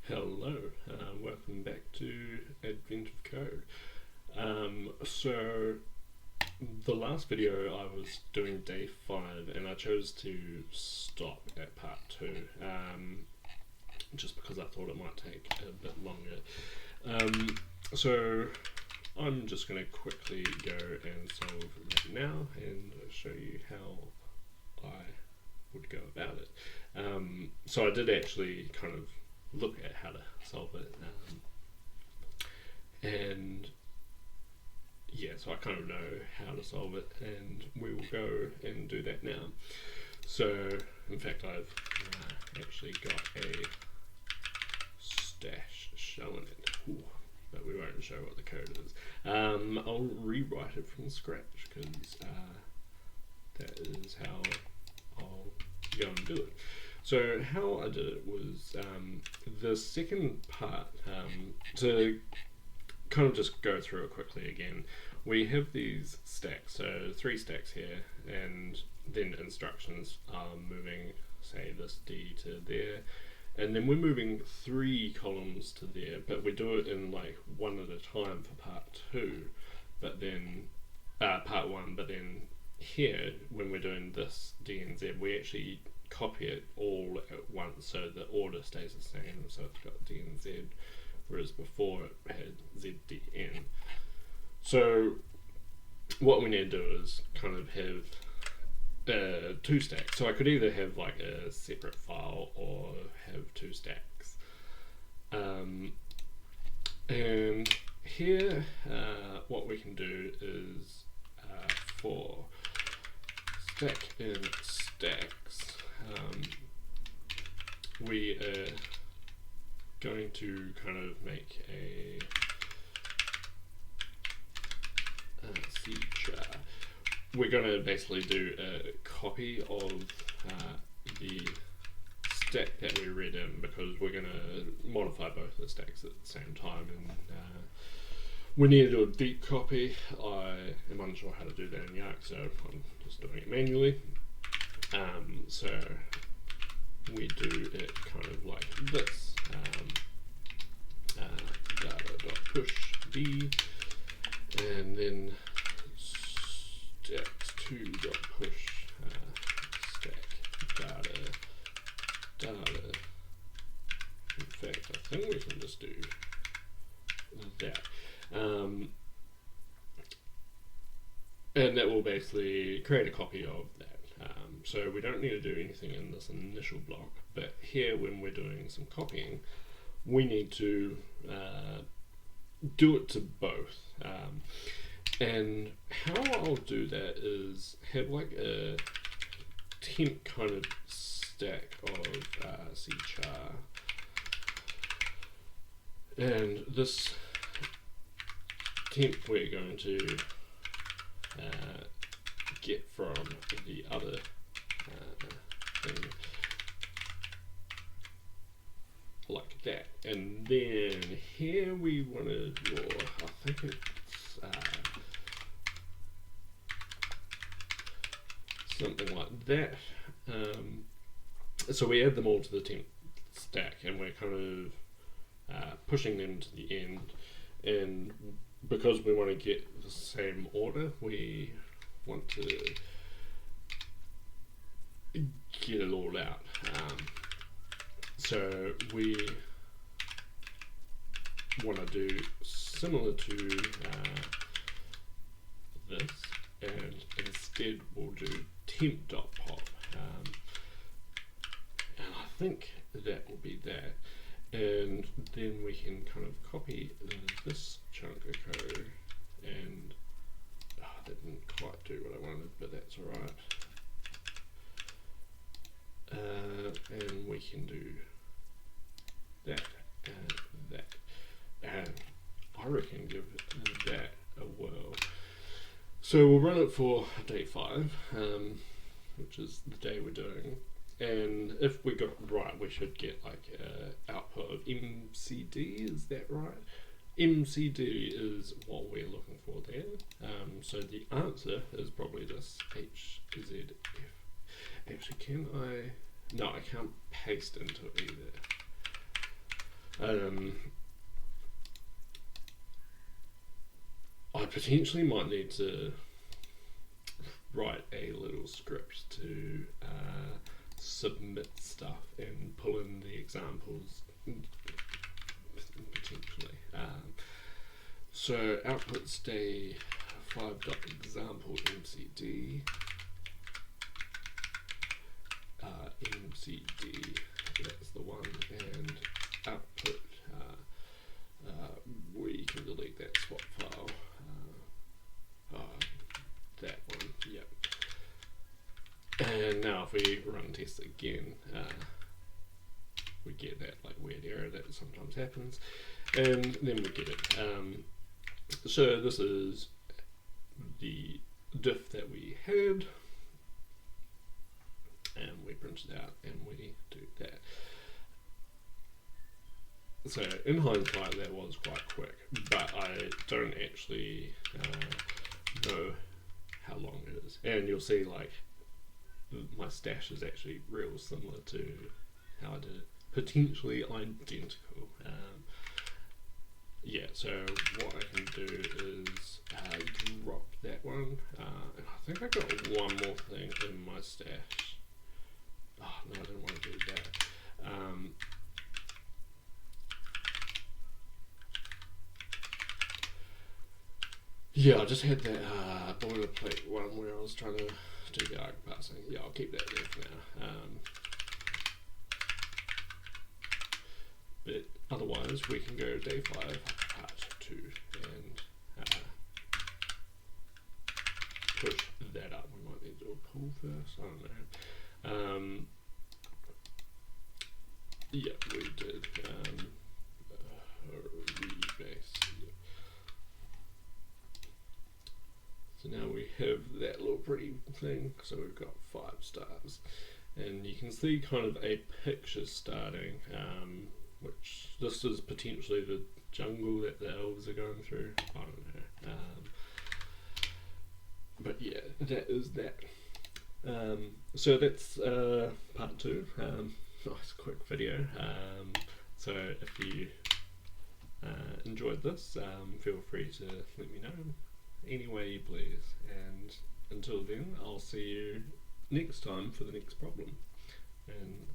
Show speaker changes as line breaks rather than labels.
Hello, welcome back to Advent of Code. So the last video I was doing day 5 and I chose to stop at part 2 just because I thought it might take a bit longer. So I'm just going to quickly go and solve that now and show you how I would go about it. So I did actually kind of look at how to solve it, and yeah, so I kind of know how to solve it, and we will go and do that now. So in fact I've actually got a stash showing it. Ooh, but we won't show what the code is. I'll rewrite it from scratch because that is how I'll go and do it. So how I did it was the second part, to kind of just go through it quickly again, we have these stacks, so 3 stacks here, and then instructions are moving, say, this D to there, and then we're moving 3 columns to there, but we do it in like one at a time for part 2, but then part 1, but then here, when we're doing this D and Z, we actually copy it all at once so the order stays the same, so it's got D and Z, whereas before it had Z, D, N. So what we need to do is kind of have 2 stacks. So I could either have like a separate file or have 2 stacks. And here what we can do is for stack in stacks, we are going to kind of make a C char. We're going to basically do a copy of the stack that we read in, because we're going to modify both the stacks at the same time, and we need to do a deep copy. I am unsure how to do that in jakt, so I'm just doing it manually. So we do it kind of like this, data.push b, and then stacks2.push stack data. In fact, I think we can just do that. And that will basically create a copy of that. So we don't need to do anything in this initial block, but here when we're doing some copying, we need to do it to both. And how I'll do that is have like a temp kind of stack of C char, and this temp we're going to get from the other thing, like that. And then here we want to draw, I think it's something like that. So we add them all to the temp stack, and we're kind of pushing them to the end, and because we want to get the same order, we want to get it all out. So we want to do similar to this, and instead we'll do temp.pop, and I think that will be that. And then we can kind of copy this chunk of code, and that didn't quite do what I wanted, but that's alright. And we can do that and that, and I reckon give that a whirl. So we'll run it for day 5, which is the day we're doing. And if we got it right, we should get like an output of MCD, is that right? MCD is what we're looking for there. So the answer is probably just HZF. Actually, can I? No, I can't paste into it either. I potentially might need to write a little script to submit stuff and pull in the examples potentially. So output stay 5.example mcd mcd, that's the one, and output we can delete that swap file. That one, yep. And now if we run test again, we get that like weird error that sometimes happens, and then we get it. So this is the diff that we had, and we print it out and we do that. So in hindsight that was quite quick, but I don't actually know how long it is. And you'll see like my stash is actually real similar to how I did it, potentially identical. Yeah, so what I can do is drop that one. And I think I got one more thing in my stash. Oh no, I didn't want to do that. Yeah, I just had that boilerplate one where I was trying to do the arc passing. Yeah, I'll keep that there for now. But otherwise, we can go day 5, part 2, and push that up. We might need to do a pull first. I don't know. Yeah, we did. Rebase. So now we have that little pretty thing, so we've got 5 stars. And you can see kind of a picture starting, which this is potentially the jungle that the elves are going through. I don't know. But yeah, that is that. So that's part 2. Nice quick video. So if you enjoyed this, feel free to let me know any way you please, and until then I'll see you next time for the next problem, and